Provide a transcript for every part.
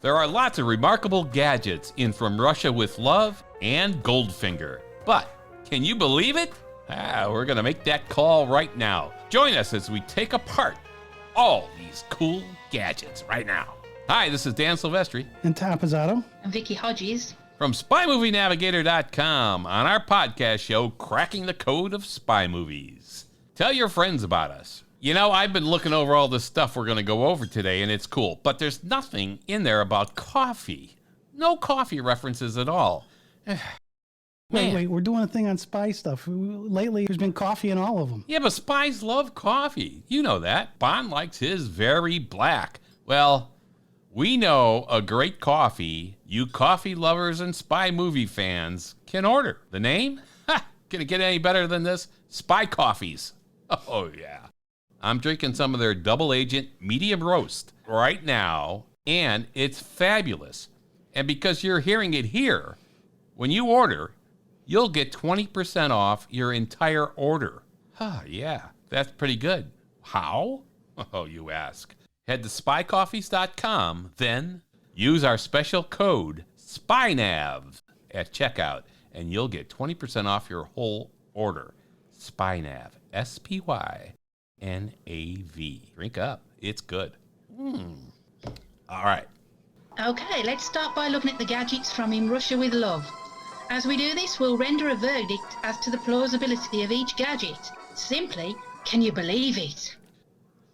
There are lots of remarkable gadgets in From Russia with Love and Goldfinger. But can you believe it? We're going to make that call right now. Join us as we take apart all these cool gadgets right now. Hi, this is Dan Silvestri. And Tom Pizzato. And Vicky Hodges. From SpyMovieNavigator.com on our podcast show, Cracking the Code of Spy Movies. Tell your friends about us. You know, I've been looking over all this stuff we're going to go over today, and it's cool. But there's nothing in there about coffee. No coffee references at all. Wait, we're doing a thing on spy stuff. Lately, there's been coffee in all of them. Yeah, but spies love coffee. You know that. Bond likes his very black. Well, we know a great coffee you coffee lovers and spy movie fans can order. The name? Can it get any better than this? Spy Coffees. Oh, yeah. I'm drinking some of their double agent medium roast right now, and it's fabulous. And because you're hearing it here, when you order, you'll get 20% off your entire order. Yeah, that's pretty good. How? Oh, you ask. Head to spycoffees.com, then use our special code SPYNAV at checkout, and you'll get 20% off your whole order. SPYNAV, SPYNAV. Drink up. It's good. All right. Okay, let's start by looking at the gadgets from In Russia with Love. As we do this, we'll render a verdict as to the plausibility of each gadget. Simply, can you believe it?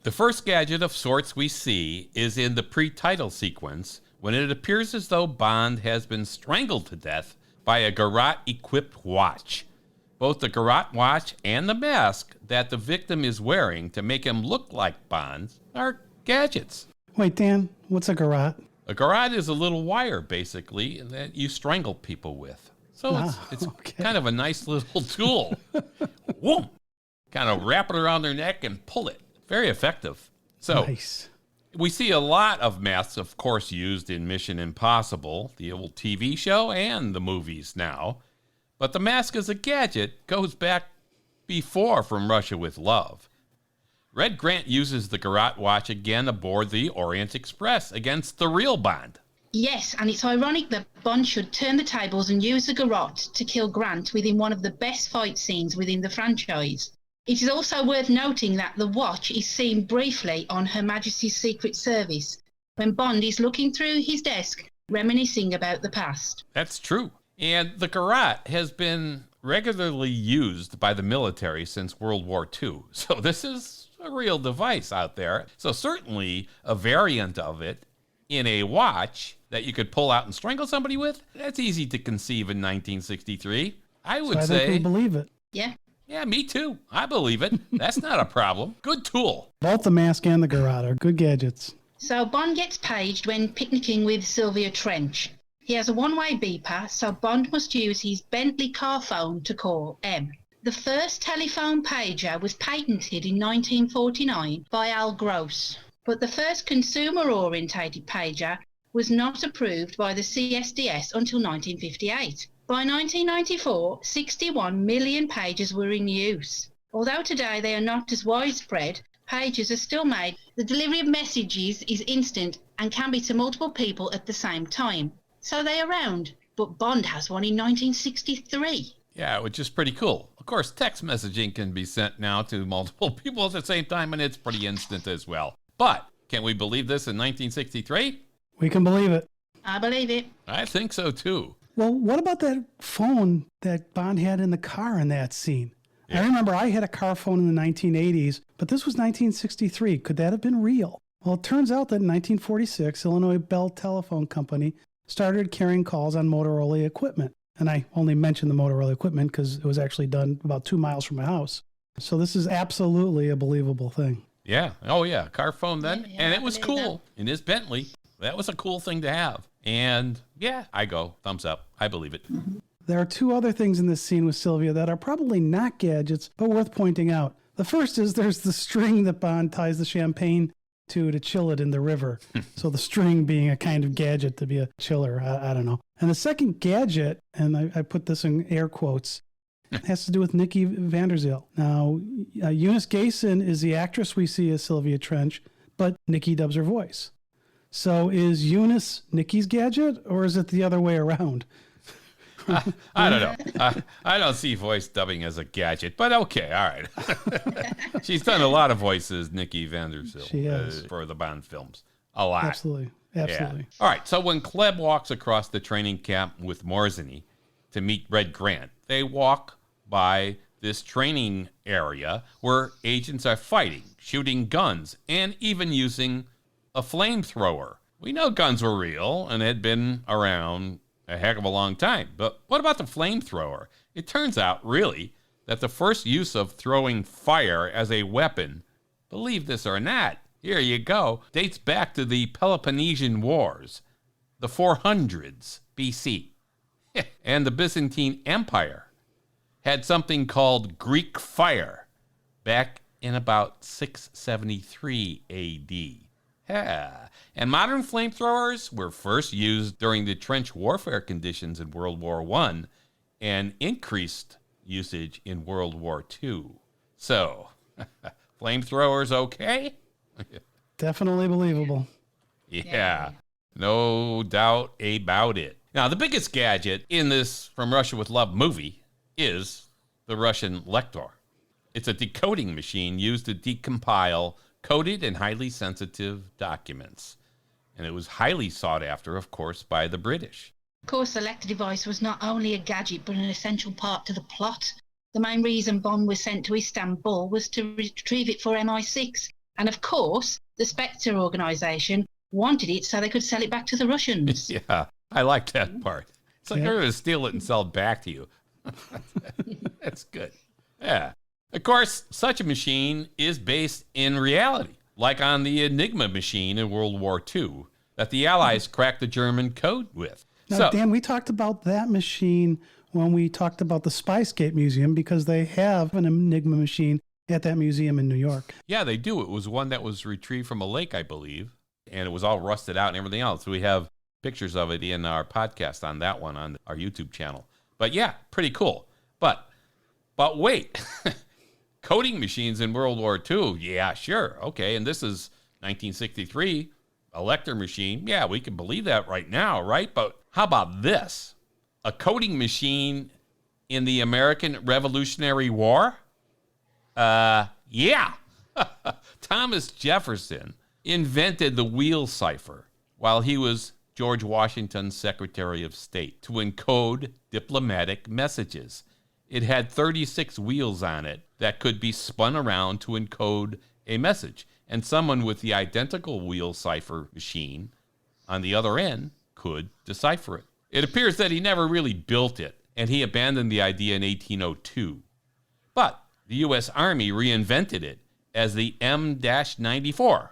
The first gadget of sorts we see is in the pre-title sequence when it appears as though Bond has been strangled to death by a garrote-equipped watch. Both the garrote watch and the mask that the victim is wearing to make him look like Bond are gadgets. Wait, Dan, what's a garrote? A garrote is a little wire, basically, that you strangle people with. So it's okay. Kind of a nice little tool. Whoom! Kind of wrap it around their neck and pull it. Very effective. So nice. We see a lot of masks, of course, used in Mission Impossible, the old TV show, and the movies now. But the mask as a gadget goes back before From Russia with Love. Red Grant uses the garrote watch again aboard the Orient Express against the real Bond. Yes, and it's ironic that Bond should turn the tables and use the garrote to kill Grant within one of the best fight scenes within the franchise. It is also worth noting that the watch is seen briefly on Her Majesty's Secret Service when Bond is looking through his desk, reminiscing about the past. That's true. And the garrote has been regularly used by the military since World War II. So this is a real device out there. So certainly a variant of it in a watch that you could pull out and strangle somebody with. That's easy to conceive in 1963. I would say. I think we believe it. Yeah. Yeah, me too. I believe it. That's not a problem. Good tool. Both the mask and the garrote are good gadgets. So Bond gets paged when picnicking with Sylvia Trench. He has a one-way beeper, so Bond must use his Bentley car phone to call M. The first telephone pager was patented in 1949 by Al Gross, but the first consumer-orientated pager was not approved by the CSDS until 1958. By 1994, 61 million pagers were in use. Although today they are not as widespread, pagers are still made. The delivery of messages is instant and can be to multiple people at the same time. So they are around, but Bond has one in 1963. Yeah, which is pretty cool. Of course, text messaging can be sent now to multiple people at the same time, and it's pretty instant as well. But can we believe this in 1963? We can believe it. I believe it. I think so, too. Well, what about that phone that Bond had in the car in that scene? Yeah. I remember I had a car phone in the 1980s, but this was 1963. Could that have been real? Well, it turns out that in 1946, Illinois Bell Telephone Company started carrying calls on Motorola equipment. And I only mentioned the Motorola equipment because it was actually done about 2 miles from my house. So this is absolutely a believable thing. Yeah. Oh, yeah. Car phone then. Yeah, and it was cool. That. In his Bentley. That was a cool thing to have. And yeah, I go. Thumbs up. I believe it. There are 2 other things in this scene with Sylvia that are probably not gadgets, but worth pointing out. The first is there's the string that Bond ties the champagne to chill it in the river. So the string being a kind of gadget to be a chiller. I don't know. And the second gadget, and I put this in air quotes, has to do with Nikki Vanderzeel. Now, Eunice Gayson is the actress we see as Sylvia Trench, but Nikki dubs her voice. So is Eunice Nikki's gadget, or is it the other way around? I don't know. I don't see voice dubbing as a gadget, but okay, all right. She's done a lot of voices, Nikki Vandersel, She has. for the Bond films. A lot. Absolutely. Yeah. All right, so when Kleb walks across the training camp with Morzeny to meet Red Grant, they walk by this training area where agents are fighting, shooting guns, and even using a flamethrower. We know guns were real and had been around a heck of a long time, but what about the flamethrower? It turns out, really, that the first use of throwing fire as a weapon, believe this or not, here you go, dates back to the Peloponnesian Wars, the 400s BC. And the Byzantine Empire had something called Greek fire back in about 673 AD. Yeah. And modern flamethrowers were first used during the trench warfare conditions in World War I and increased usage in World War II. So, flamethrowers okay? Definitely believable. Yeah, no doubt about it. Now, the biggest gadget in this From Russia with Love movie is the Russian Lektor. It's a decoding machine used to decompile coded and highly sensitive documents. And it was highly sought after, of course, by the British. Of course, the Lecter device was not only a gadget, but an essential part to the plot. The main reason Bond was sent to Istanbul was to retrieve it for MI6. And of course, the Spectre organisation wanted it so they could sell it back to the Russians. Yeah, I like that part. It's like they're going to steal it and sell it back to you. That's good. Yeah. Of course, such a machine is based in reality, like on the Enigma machine in World War II that the Allies cracked the German code with. Now, Dan, we talked about that machine when we talked about the Spyscape Museum because they have an Enigma machine at that museum in New York. Yeah, they do. It was one that was retrieved from a lake, I believe, and it was all rusted out and everything else. We have pictures of it in our podcast on that one on our YouTube channel. But yeah, pretty cool. But wait. Coding machines in World War II, yeah, sure, okay, and this is 1963, a Lecter machine. Yeah, we can believe that right now, right? But how about this? A coding machine in the American Revolutionary War? Yeah. Thomas Jefferson invented the wheel cipher while he was George Washington's Secretary of State to encode diplomatic messages. It had 36 wheels on it that could be spun around to encode a message. And someone with the identical wheel cipher machine on the other end could decipher it. It appears that he never really built it, and he abandoned the idea in 1802. But the U.S. Army reinvented it as the M-94,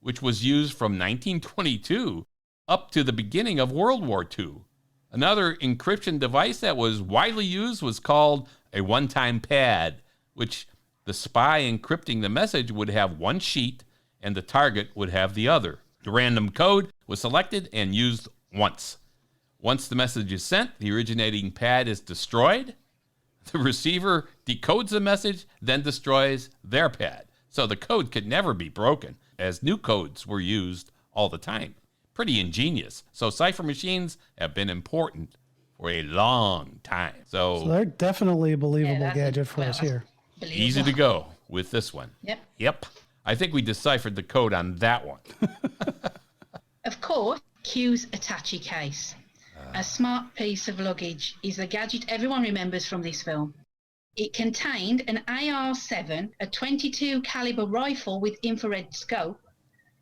which was used from 1922 up to the beginning of World War II. Another encryption device that was widely used was called a one-time pad, which the spy encrypting the message would have one sheet and the target would have the other. The random code was selected and used once. Once the message is sent, the originating pad is destroyed. The receiver decodes the message, then destroys their pad. So the code could never be broken, as new codes were used all the time. Pretty ingenious. So cipher machines have been important for a long time. So they're definitely a believable gadget for us here. Easy to go with this one. Yep. I think we deciphered the code on that one. Of course, Q's attache case. A smart piece of luggage is a gadget everyone remembers from this film. It contained an AR-7, a .22 caliber rifle with infrared scope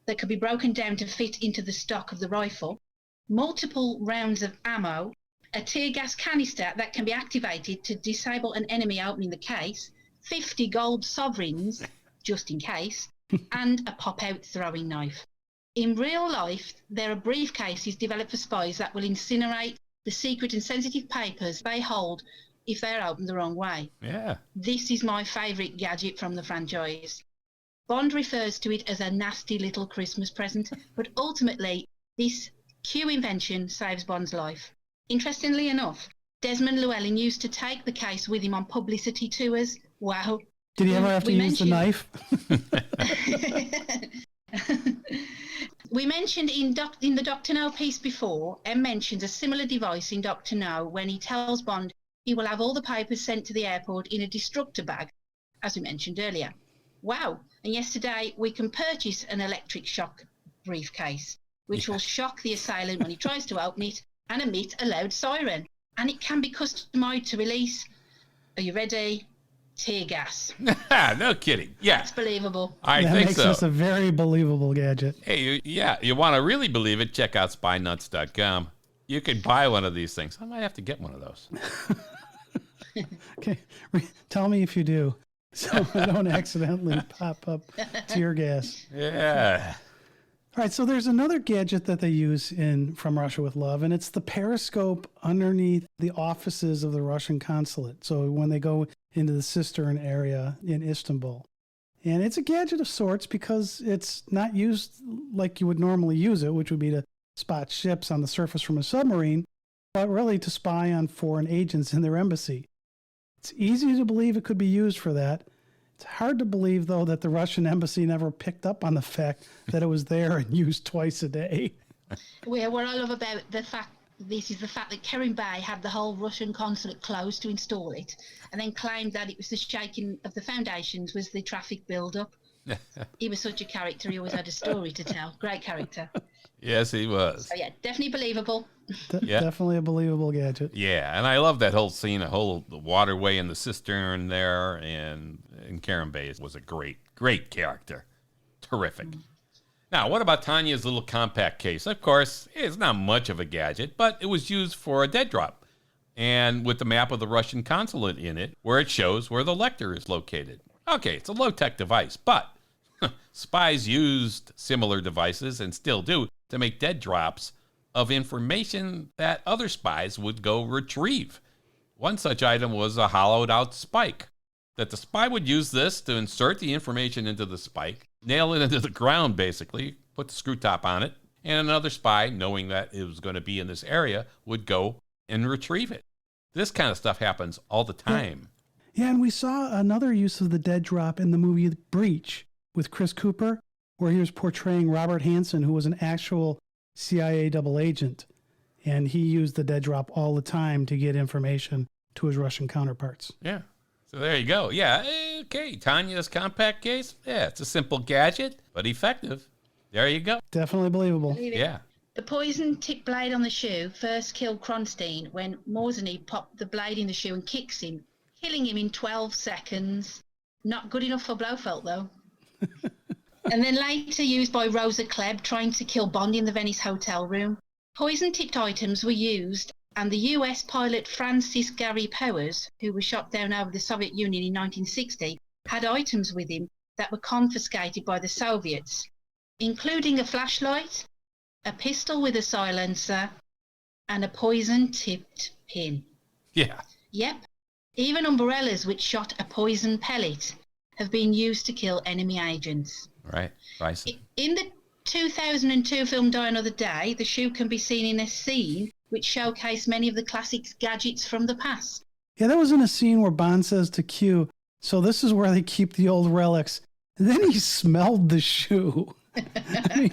that could be broken down to fit into the stock of the rifle, multiple rounds of ammo, a tear gas canister that can be activated to disable an enemy opening the case, 50 gold sovereigns, just in case, and a pop-out throwing knife. In real life, there are briefcases developed for spies that will incinerate the secret and sensitive papers they hold if they are opened the wrong way. Yeah. This is my favourite gadget from the franchise. Bond refers to it as a nasty little Christmas present, but ultimately, this Q invention saves Bond's life. Interestingly enough, Desmond Llewellyn used to take the case with him on publicity tours. Wow. Did he ever have to use the knife? We mentioned in the Dr. No piece before, M mentions a similar device in Dr. No when he tells Bond he will have all the papers sent to the airport in a destructor bag, as we mentioned earlier. Wow. And yesterday we can purchase an electric shock briefcase, which will shock the assailant when he tries to open it and emit a loud siren. And it can be customized to release, are you ready? Tear gas. No kidding. Yeah. That's believable. I that think makes so. this a very believable gadget. Hey, you want to really believe it, check out spynuts.com. You can buy one of these things. I might have to get one of those. Okay, tell me if you do, so I don't accidentally pop up tear gas. Yeah. All right, so there's another gadget that they use in From Russia with Love, and it's the periscope underneath the offices of the Russian consulate. So when they go into the cistern area in Istanbul. And it's a gadget of sorts because it's not used like you would normally use it, which would be to spot ships on the surface from a submarine, but really to spy on foreign agents in their embassy. It's easy to believe it could be used for that. It's hard to believe, though, that the Russian embassy never picked up on the fact that it was there and used twice a day. What I love about the fact that Kerim Bey had the whole Russian consulate closed to install it, and then claimed that it was the shaking of the foundations was the traffic build-up. He was such a character. He always had a story to tell. Great character. Yes, he was. So yeah, definitely believable. Yeah. Definitely a believable gadget. Yeah, and I love that whole scene, the waterway in the cistern there, and Karen Bay was a great character. Terrific. Now, what about Tanya's little compact case? Of course, it's not much of a gadget, but it was used for a dead drop, and with the map of the Russian consulate in it, where it shows where the lector is located. Okay, it's a low-tech device, but spies used similar devices, and still do, to make dead drops of information that other spies would go retrieve. One such item was a hollowed-out spike, that the spy would use this to insert the information into the spike, nail it into the ground, basically, put the screw top on it, and another spy, knowing that it was going to be in this area, would go and retrieve it. This kind of stuff happens all the time. Yeah, and we saw another use of the dead drop in the movie Breach with Chris Cooper, where he was portraying Robert Hansen, who was an actual CIA double agent. And he used the dead drop all the time to get information to his Russian counterparts. Yeah. So there you go. Yeah, okay. Tanya's compact case. Yeah, it's a simple gadget, but effective. There you go. Definitely believable. Yeah. The poison tip blade on the shoe first killed Kronstein when Morzeny popped the blade in the shoe and kicks him, killing him in 12 seconds. Not good enough for Blofeld, though. And then later used by Rosa Klebb trying to kill Bond in the Venice hotel room. Poison-tipped items were used, and the US pilot Francis Gary Powers, who was shot down over the Soviet Union in 1960, had items with him that were confiscated by the Soviets, including a flashlight, a pistol with a silencer, and a poison-tipped pin. Yeah. Yep. Even umbrellas which shot a poison pellet have been used to kill enemy agents. Right. Vice. In the 2002 film Die Another Day, the shoe can be seen in a scene which showcased many of the classic gadgets from the past. Yeah, that was in a scene where Bond says to Q, so this is where they keep the old relics. And then he smelled the shoe. I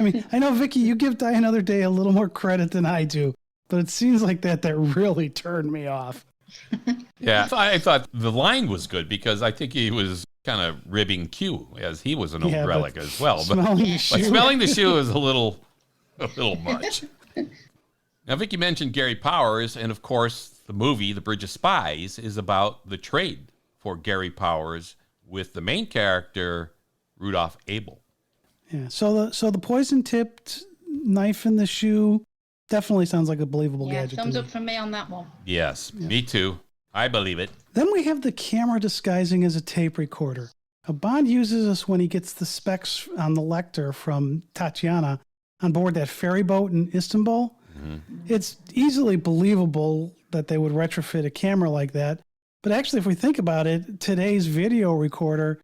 mean, I know, Vicky, you give Die Another Day a little more credit than I do, but it seems like that really turned me off. Yeah, I thought the line was good because I think he was kind of ribbing Q, as he was an old relic as well. But smelling the shoe is a little much. Now, Vicky mentioned Gary Powers, and of course, the movie The Bridge of Spies is about the trade for Gary Powers with the main character Rudolph Abel. Yeah. So the poison-tipped knife in the shoe definitely sounds like a believable gadget. Thumbs up from me on that one. Yes, me too. I believe it. Then we have the camera disguising as a tape recorder. Now, Bond uses this when he gets the specs on the Lecter from Tatiana on board that ferry boat in Istanbul. Mm-hmm. It's easily believable that they would retrofit a camera like that. But actually, if we think about it, today's video recorder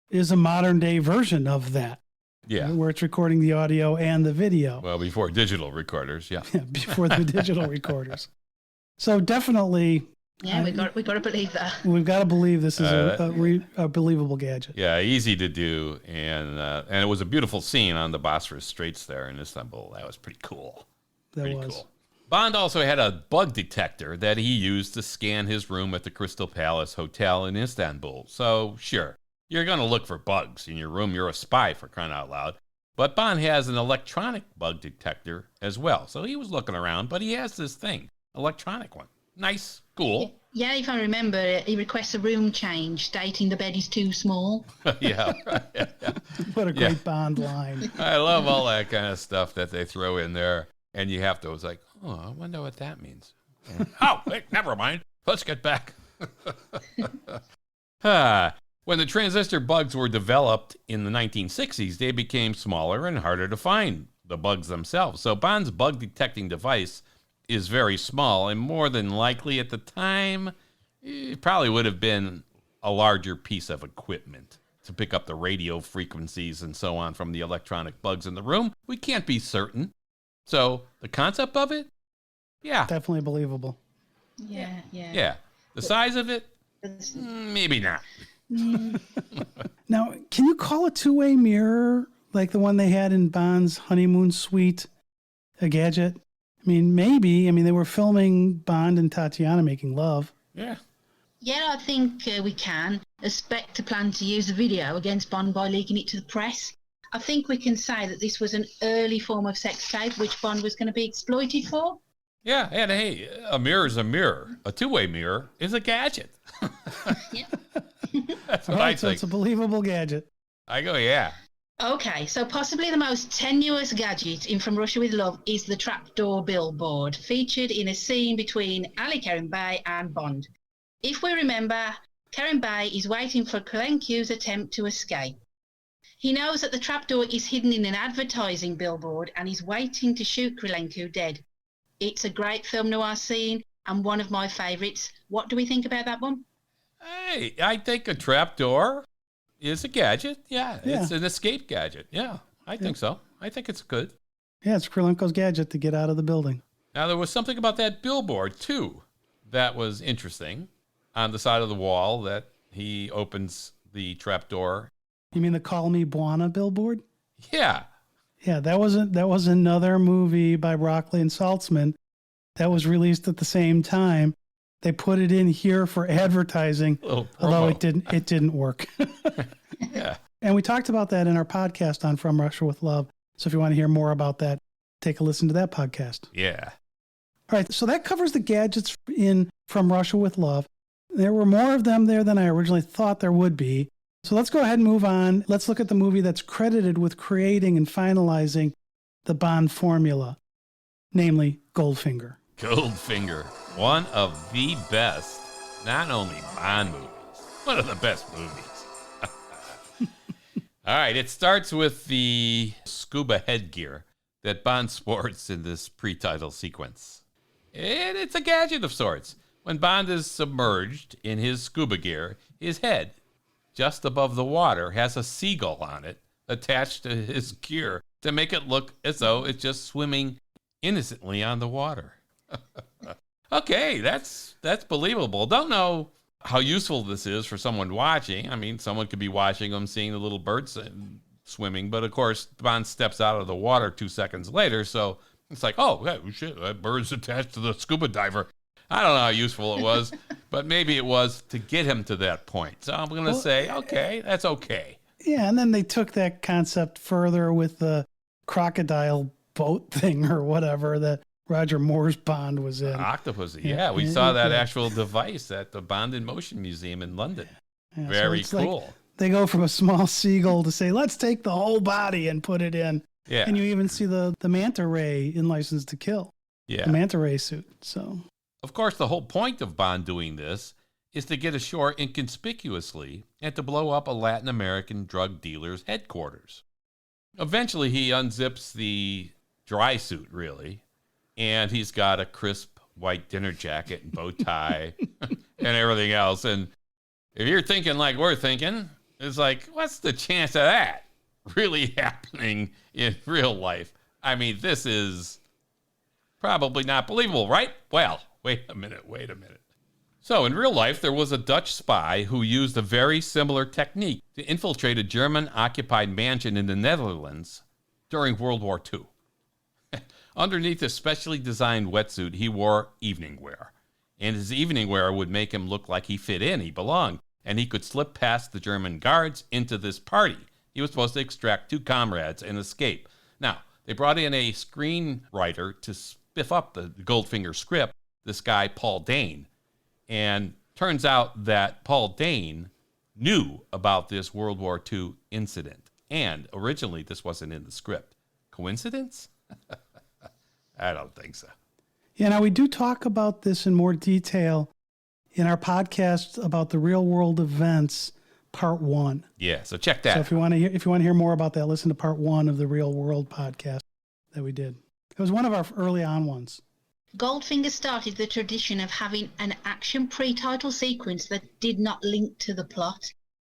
is a modern day version of that. Yeah. Where it's recording the audio and the video. Well, before digital recorders, yeah. Before the digital recorders. So definitely Yeah, we got to believe that. We've got to believe this is a believable gadget. Yeah, easy to do, and it was a beautiful scene on the Bosphorus Straits there in Istanbul. That was pretty cool. Pretty cool. Bond also had a bug detector that he used to scan his room at the Crystal Palace Hotel in Istanbul. So, sure, you're going to look for bugs in your room. You're a spy, for crying out loud. But Bond has an electronic bug detector as well. So he was looking around, but he has this thing, electronic one. Nice, cool. Yeah, if I remember, he requests a room change, stating the bed is too small. Yeah. What a great Bond line. I love all that kind of stuff that they throw in there. And you have to, it's like, oh, I wonder what that means. Oh, wait, never mind. Let's get back. When the transistor bugs were developed in the 1960s, they became smaller and harder to find, the bugs themselves. So Bond's bug detecting device is very small, and more than likely at the time, it probably would have been a larger piece of equipment to pick up the radio frequencies and so on from the electronic bugs in the room. We can't be certain. So the concept of it, yeah. Definitely believable. Yeah. The size of it, maybe not. Now, can you call a two-way mirror like the one they had in Bond's honeymoon suite a gadget? I mean, maybe. I mean, they were filming Bond and Tatiana making love. Yeah. Yeah, I think we can. Spectre planned to use the video against Bond by leaking it to the press. I think we can say that this was an early form of sex tape which Bond was going to be exploited for. Yeah, and hey, a mirror is a mirror. A two-way mirror is a gadget. Yeah. That's what All right, I think. so it's a believable gadget. I go, yeah. Okay, so possibly the most tenuous gadget in From Russia with Love is the trapdoor billboard, featured in a scene between Ali Kerim-Bey and Bond. If we remember, Kerim-Bey is waiting for Krelenku's attempt to escape. He knows that the trapdoor is hidden in an advertising billboard and is waiting to shoot Krelenku dead. It's a great film noir scene and one of my favourites. What do we think about that one? Hey, I think a trapdoor is a gadget. Yeah, it's an escape gadget. Yeah, I think so. I think it's good. Yeah, it's Krelenko's gadget to get out of the building. Now, there was something about that billboard, too, that was interesting. On the side of the wall that he opens the trapdoor. You mean the Call Me Buona billboard? Yeah. Yeah, that was another movie by Broccoli and Saltzman that was released at the same time. They put it in here for advertising, although it didn't work. Yeah. And we talked about that in our podcast on From Russia with Love. So if you want to hear more about that, take a listen to that podcast. Yeah. All right, so that covers the gadgets in From Russia with Love. There were more of them there than I originally thought there would be. So let's go ahead and move on. Let's look at the movie that's credited with creating and finalizing the Bond formula, namely Goldfinger. Goldfinger, one of the best, not only Bond movies, one of the best movies. All right, it starts with the scuba headgear that Bond sports in this pre-title sequence. And it's a gadget of sorts. When Bond is submerged in his scuba gear, his head, just above the water, has a seagull on it attached to his gear to make it look as though it's just swimming innocently on the water. Okay, that's believable. Don't know how useful this is for someone watching. I mean, someone could be watching them, seeing the little birds swimming, but of course, Bond steps out of the water 2 seconds later, so it's like, oh, shit, that bird's attached to the scuba diver. I don't know how useful it was, but maybe it was to get him to that point. So I'm going to say, okay, that's okay. Yeah, and then they took that concept further with the crocodile boat thing or whatever that Roger Moore's Bond was in. Octopus, yeah. We saw that actual device at the Bond in Motion Museum in London. Yeah, very so cool. Like they go from a small seagull to say, let's take the whole body and put it in. Yeah. And you even see the manta ray in License to Kill. Yeah. The manta ray suit, so... Of course, the whole point of Bond doing this is to get ashore inconspicuously and to blow up a Latin American drug dealer's headquarters. Eventually, he unzips the dry suit, really, and he's got a crisp white dinner jacket and bow tie and everything else. And if you're thinking like we're thinking, it's like, what's the chance of that really happening in real life? I mean, this is probably not believable, right? Well, wait a minute. So, in real life, there was a Dutch spy who used a very similar technique to infiltrate a German-occupied mansion in the Netherlands during World War II. Underneath a specially designed wetsuit, he wore evening wear. And his evening wear would make him look like he fit in, he belonged. And he could slip past the German guards into this party. He was supposed to extract 2 comrades and escape. Now, they brought in a screenwriter to spiff up the Goldfinger script, this guy, Paul Dane. And turns out that Paul Dane knew about this World War II incident. And originally, this wasn't in the script. Coincidence? I don't think so. Yeah, now we do talk about this in more detail in our podcast about the real world events, part 1. Yeah, so check that. So if you want to hear more about that, listen to part 1 of the real world podcast that we did. It was one of our early on ones. Goldfinger started the tradition of having an action pre-title sequence that did not link to the plot.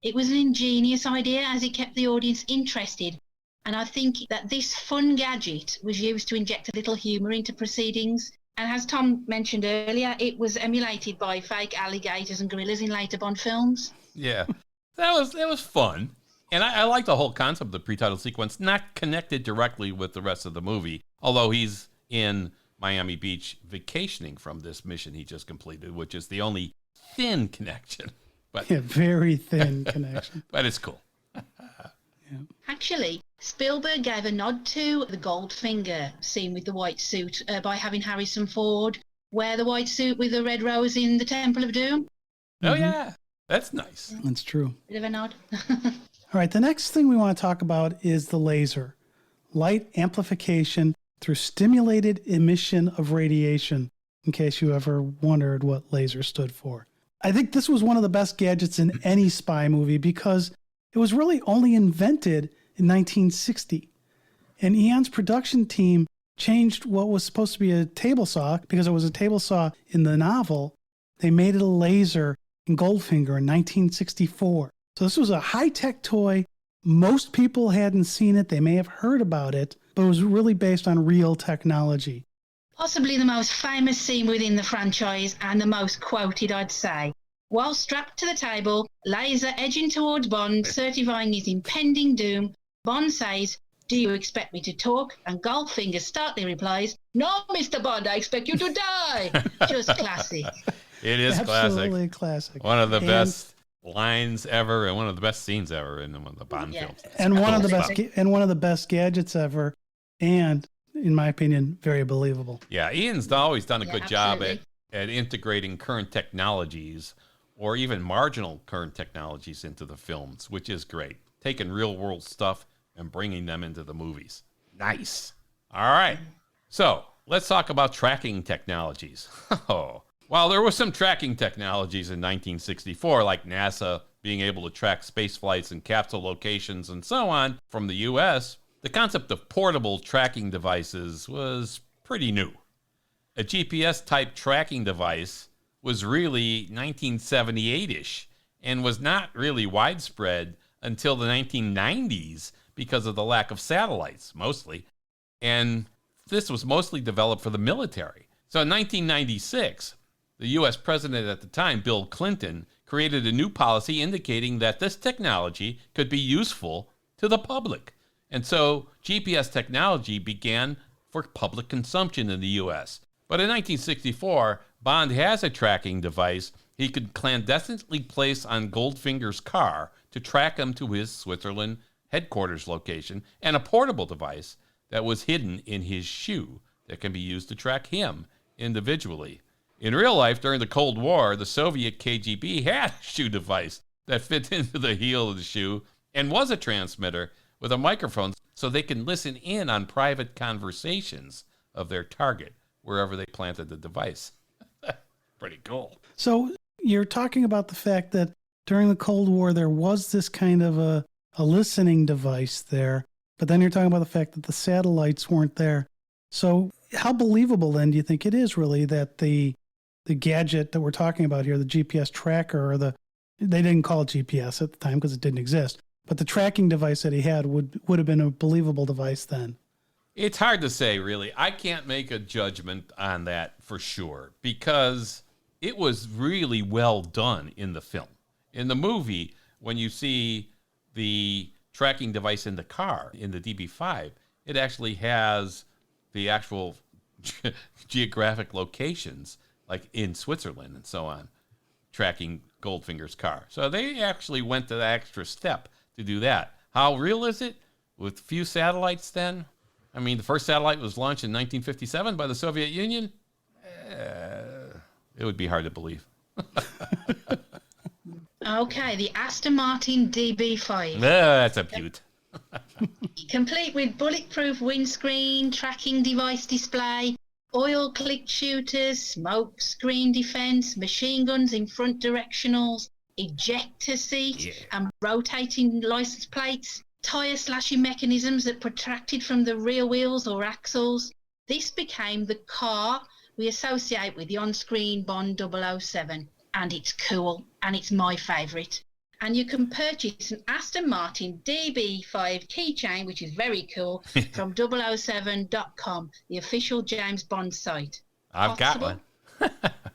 It was an ingenious idea as it kept the audience interested, and I think that this fun gadget was used to inject a little humour into proceedings. And as Tom mentioned earlier, it was emulated by fake alligators and gorillas in later Bond films. Yeah, that was fun. And I like the whole concept of the pre-title sequence, not connected directly with the rest of the movie, although he's in Miami Beach vacationing from this mission he just completed, which is the only thin connection. But yeah, very thin connection. But it's cool. Yeah. Actually, Spielberg gave a nod to the Goldfinger scene with the white suit by having Harrison Ford wear the white suit with the red rose in the Temple of Doom. Oh, yeah. That's nice. That's true. Bit of a nod. All right, the next thing we want to talk about is the laser. Light amplification through stimulated emission of radiation, in case you ever wondered what laser stood for. I think this was one of the best gadgets in any spy movie because it was really only invented in 1960. And Eon's production team changed what was supposed to be a table saw, because it was a table saw in the novel. They made it a laser in Goldfinger in 1964. So this was a high-tech toy. Most people hadn't seen it. They may have heard about it, but it was really based on real technology. Possibly the most famous scene within the franchise and the most quoted, I'd say. While strapped to the table, laser edging towards Bond, certifying his impending doom, Bond says, "Do you expect me to talk?" And Goldfinger starkly replies, "No, Mr. Bond, I expect you to die." Just classic. It is Absolutely classic. One of the best lines ever and one of the best scenes ever in one of the Bond films. And one of the best gadgets ever, and in my opinion, very believable. Yeah, Ian's always done a good job absolutely. at integrating current technologies or even marginal current technologies into the films, which is great. Taking real world stuff and bringing them into the movies. Nice. All right. So let's talk about tracking technologies. While there were some tracking technologies in 1964, like NASA being able to track space flights and capsule locations and so on from the U.S., the concept of portable tracking devices was pretty new. A GPS-type tracking device was really 1978-ish and was not really widespread until the 1990s because of the lack of satellites, mostly. And this was mostly developed for the military. So in 1996, the U.S. president at the time, Bill Clinton, created a new policy indicating that this technology could be useful to the public. And so GPS technology began for public consumption in the U.S. But in 1964, Bond has a tracking device he could clandestinely place on Goldfinger's car to track him to his Switzerland headquarters location, and a portable device that was hidden in his shoe that can be used to track him individually. In real life, during the Cold War, the Soviet KGB had a shoe device that fit into the heel of the shoe and was a transmitter with a microphone so they can listen in on private conversations of their target wherever they planted the device. Pretty cool. So you're talking about the fact that during the Cold War, there was this kind of a listening device there, but then you're talking about the fact that the satellites weren't there. So how believable then do you think it is really that the gadget that we're talking about here, the GPS tracker, or they didn't call it GPS at the time because it didn't exist, but the tracking device that he had would have been a believable device then? It's hard to say, really. I can't make a judgment on that for sure because it was really well done in the film. In the movie, when you see the tracking device in the car, in the DB5, it actually has the actual geographic locations, like in Switzerland and so on, tracking Goldfinger's car. So they actually went to the extra step to do that. How real is it? With few satellites then? I mean, the first satellite was launched in 1957 by the Soviet Union. It would be hard to believe. Okay, the Aston Martin DB5. That's a beaut. Complete with bulletproof windscreen, tracking device display, oil click shooters, smoke screen defense, machine guns in front directionals, ejector seat, and rotating license plates, tyre slashing mechanisms that protracted from the rear wheels or axles. This became the car we associate with the on-screen Bond 007. And it's cool, and it's my favourite. And you can purchase an Aston Martin DB5 keychain, which is very cool, from 007.com, the official James Bond site. I've got one.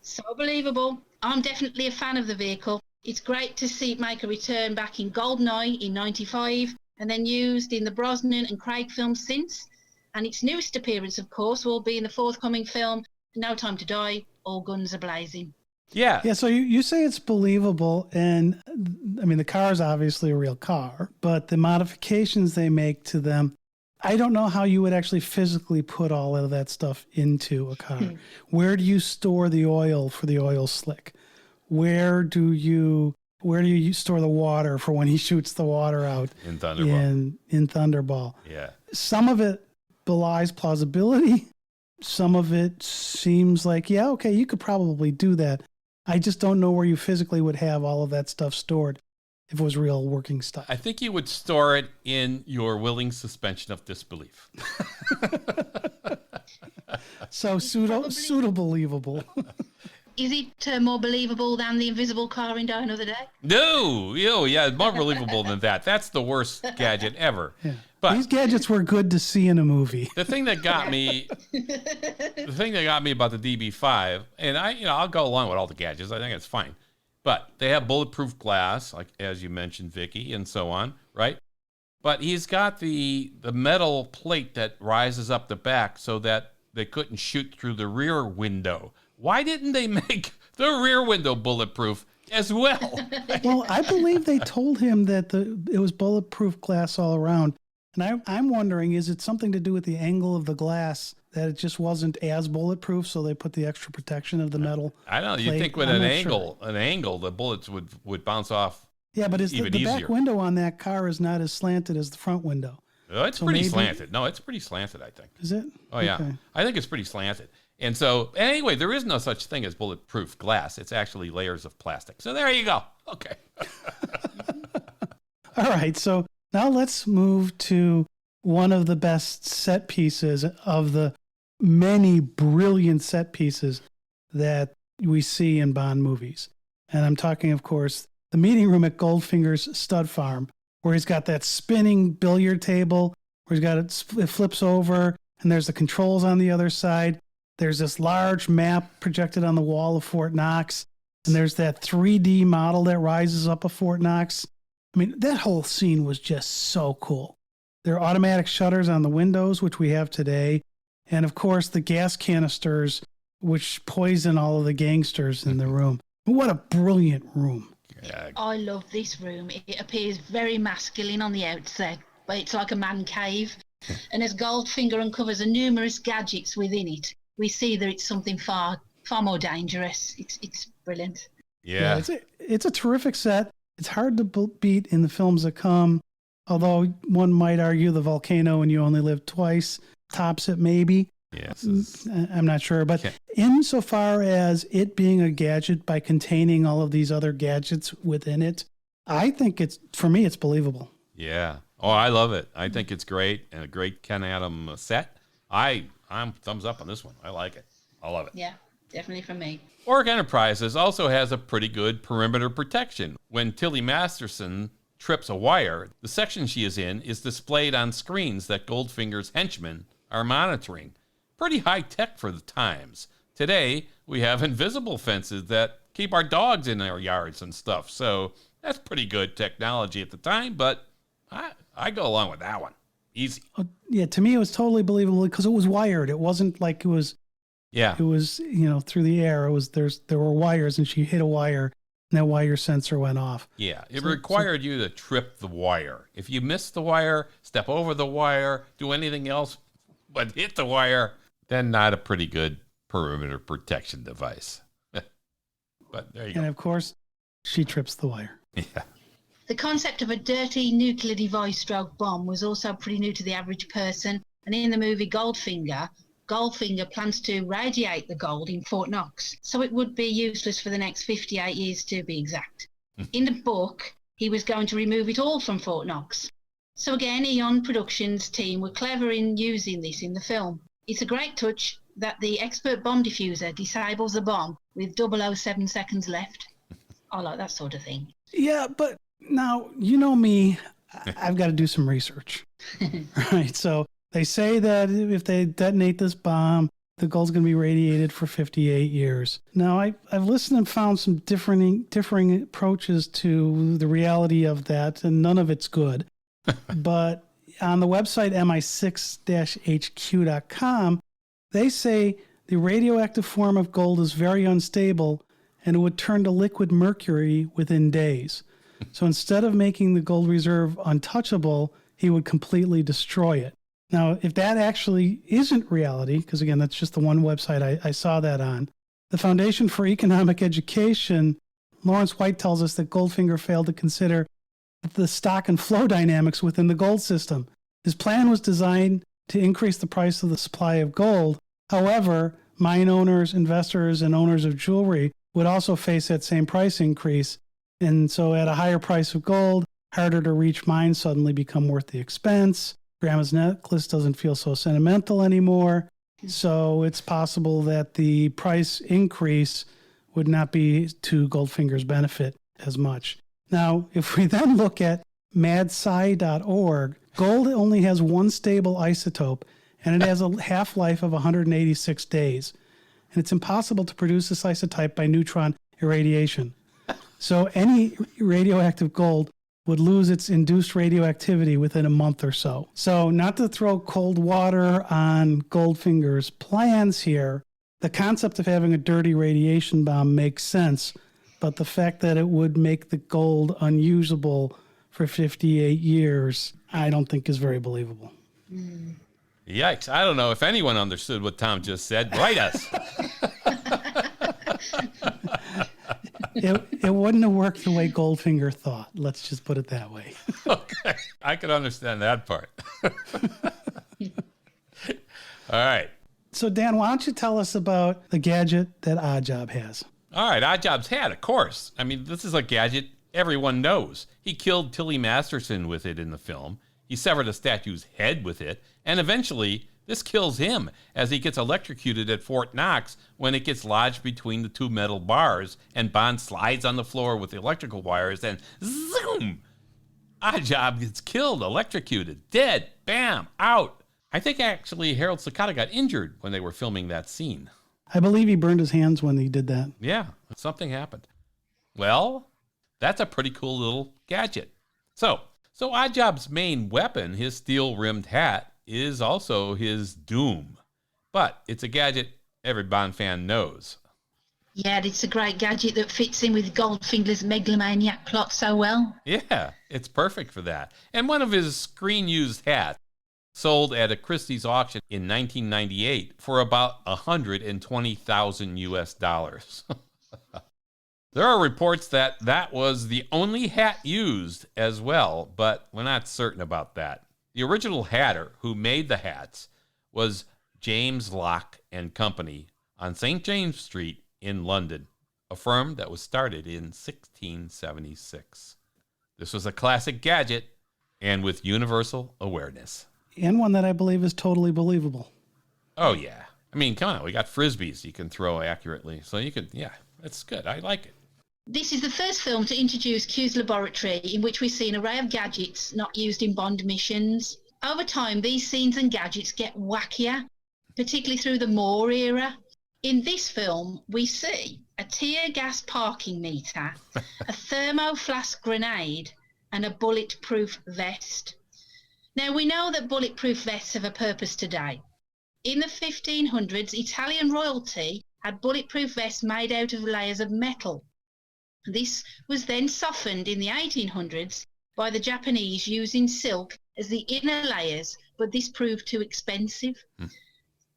So believable. I'm definitely a fan of the vehicle. It's great to see it make a return back in GoldenEye in 95, and then used in the Brosnan and Craig films since. And its newest appearance, of course, will be in the forthcoming film, No Time to Die, All Guns A-Blazing. Yeah. Yeah, so you say it's believable, and I mean, the car is obviously a real car, but the modifications they make to them, I don't know how you would actually physically put all of that stuff into a car. Where do you store the oil for the oil slick? Where do you store the water for when he shoots the water out in Thunderball? In Thunderball. Yeah. Some of it belies plausibility. Some of it seems like, yeah, okay, you could probably do that. I just don't know where you physically would have all of that stuff stored if it was real working stuff. I think you would store it in your willing suspension of disbelief. So pseudo-believable. Is it more believable than the invisible car in Die Another Day? No, yeah, more believable than that. That's the worst gadget ever. Yeah. But these gadgets were good to see in a movie. The thing that got me, about the DB5, and I'll go along with all the gadgets. I think it's fine, but they have bulletproof glass, like as you mentioned, Vicky, and so on, right? But he's got the metal plate that rises up the back so that they couldn't shoot through the rear window. Why didn't they make the rear window bulletproof as well? Well, I believe they told him that it was bulletproof glass all around. And I'm wondering, is it something to do with the angle of the glass, that it just wasn't as bulletproof, so they put the extra protection of the metal? I don't know. You'd think with an angle, the bullets would bounce off. Yeah, but the back window on that car is not as slanted as the front window. Oh, it's pretty slanted. No, it's pretty slanted, I think. Is it? Oh, yeah. Okay. I think it's pretty slanted. And so, anyway, there is no such thing as bulletproof glass. It's actually layers of plastic. So there you go. Okay. All right. So now let's move to one of the best set pieces of the many brilliant set pieces that we see in Bond movies. And I'm talking, of course, the meeting room at Goldfinger's stud farm, where he's got that spinning billiard table, where it flips over, and there's the controls on the other side. There's this large map projected on the wall of Fort Knox, and there's that 3D model that rises up of Fort Knox. I mean, that whole scene was just so cool. There are automatic shutters on the windows, which we have today, and of course the gas canisters, which poison all of the gangsters in the room. What a brilliant room. Yeah. I love this room. It appears very masculine on the outset, but it's like a man cave. And as Goldfinger uncovers the numerous gadgets within it, we see that it's something far more dangerous. It's brilliant. Yeah. It's a terrific set. It's hard to beat in the films that come, although one might argue the volcano and You Only Live Twice tops it maybe. Yes. I'm not sure. But insofar as it being a gadget by containing all of these other gadgets within it, I think for me, it's believable. Yeah. Oh, I love it. I think it's great, and a great Ken Adam set. I'm thumbs up on this one. I like it. I love it. Yeah, definitely from me. Orc Enterprises also has a pretty good perimeter protection. When Tilly Masterson trips a wire, the section she is in is displayed on screens that Goldfinger's henchmen are monitoring. Pretty high tech for the times. Today, we have invisible fences that keep our dogs in our yards and stuff. So that's pretty good technology at the time, but I go along with that one. Easy. Yeah, to me it was totally believable because it was wired. It wasn't like it was through the air. There were wires and she hit a wire and that wire sensor went off. Yeah, it required you to trip the wire. If you miss the wire, step over the wire, do anything else but hit the wire, then not a pretty good perimeter protection device. But there you go. And of course, she trips the wire. Yeah. The concept of a dirty nuclear device stroke bomb was also pretty new to the average person. And in the movie Goldfinger plans to radiate the gold in Fort Knox, so it would be useless for the next 58 years to be exact. In the book, he was going to remove it all from Fort Knox. So again, Eon Productions team were clever in using this in the film. It's a great touch that the expert bomb diffuser disables the bomb with 007 seconds left. I like that sort of thing. Yeah, but now, you know me, I've got to do some research. Right, so they say that if they detonate this bomb, the gold's going to be radiated for 58 years. Now, I've listened and found some differing approaches to the reality of that, and none of it's good. But on the website mi6-hq.com, they say the radioactive form of gold is very unstable and it would turn to liquid mercury within days. So instead of making the gold reserve untouchable, he would completely destroy it. Now, if that actually isn't reality, because again, that's just the one website I saw that on, the Foundation for Economic Education, Lawrence White tells us that Goldfinger failed to consider the stock and flow dynamics within the gold system. His plan was designed to increase the price of the supply of gold. However, mine owners, investors, and owners of jewelry would also face that same price increase. And so at a higher price of gold, harder to reach mines suddenly become worth the expense. Grandma's necklace doesn't feel so sentimental anymore. So it's possible that the price increase would not be to Goldfinger's benefit as much. Now, if we then look at madsci.org, gold only has one stable isotope, and it has a half-life of 186 days. And it's impossible to produce this isotype by neutron irradiation. So any radioactive gold would lose its induced radioactivity within a month or so. So not to throw cold water on Goldfinger's plans here, the concept of having a dirty radiation bomb makes sense, but the fact that it would make the gold unusable for 58 years, I don't think is very believable. Yikes. I don't know if anyone understood what Tom just said. Write us. It wouldn't have worked the way Goldfinger thought. Let's just put it that way. Okay. I can understand that part. All right. So, Dan, why don't you tell us about the gadget that Oddjob has? All right. Oddjob's hat, of course. I mean, this is a gadget everyone knows. He killed Tilly Masterson with it in the film. He severed a statue's head with it. And eventually, this kills him as he gets electrocuted at Fort Knox when it gets lodged between the two metal bars and Bond slides on the floor with the electrical wires and zoom! Oddjob gets killed, electrocuted, dead, bam, out. I think actually Harold Sakata got injured when they were filming that scene. I believe he burned his hands when he did that. Yeah, something happened. Well, that's a pretty cool little gadget. So Oddjob's main weapon, his steel-rimmed hat, is also his doom. But it's a gadget every Bond fan knows. Yeah, it's a great gadget that fits in with Goldfinger's megalomaniac plot so well. Yeah, it's perfect for that. And one of his screen-used hats sold at a Christie's auction in 1998 for about $120,000 US. There are reports that that was the only hat used as well, but we're not certain about that. The original hatter who made the hats was James Locke and Company on St. James Street in London, a firm that was started in 1676. This was a classic gadget and with universal awareness. And one that I believe is totally believable. Oh, yeah. I mean, come on, we got Frisbees you can throw accurately. So you could, yeah, it's good. I like it. This is the first film to introduce Q's laboratory, in which we see an array of gadgets not used in Bond missions. Over time, these scenes and gadgets get wackier, particularly through the Moore era. In this film, we see a tear gas parking meter, a thermoflask grenade, and a bulletproof vest. Now, we know that bulletproof vests have a purpose today. In the 1500s, Italian royalty had bulletproof vests made out of layers of metal. This was then softened in the 1800s by the Japanese using silk as the inner layers, but this proved too expensive.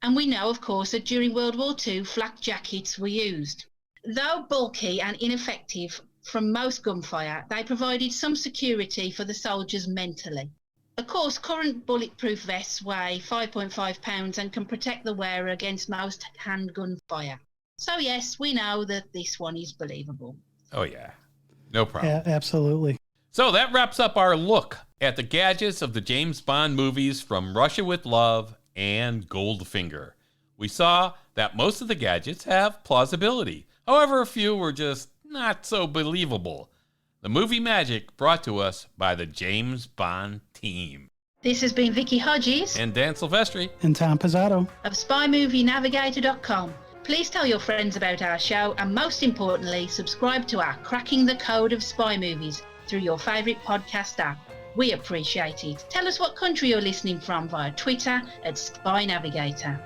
And we know, of course, that during World War II, flak jackets were used. Though bulky and ineffective from most gunfire, they provided some security for the soldiers mentally. Of course, current bulletproof vests weigh 5.5 pounds and can protect the wearer against most handgun fire. So yes, we know that this one is believable. Oh, yeah. No problem. Yeah, absolutely. So that wraps up our look at the gadgets of the James Bond movies from Russia with Love and Goldfinger. We saw that most of the gadgets have plausibility. However, a few were just not so believable. The movie magic brought to us by the James Bond team. This has been Vicky Hodges And Dan Silvestri. And Tom Pizzato. of SpyMovieNavigator.com. Please tell your friends about our show and most importantly, subscribe to our Cracking the Code of Spy Movies through your favourite podcast app. We appreciate it. Tell us what country you're listening from via Twitter at Spy Navigator.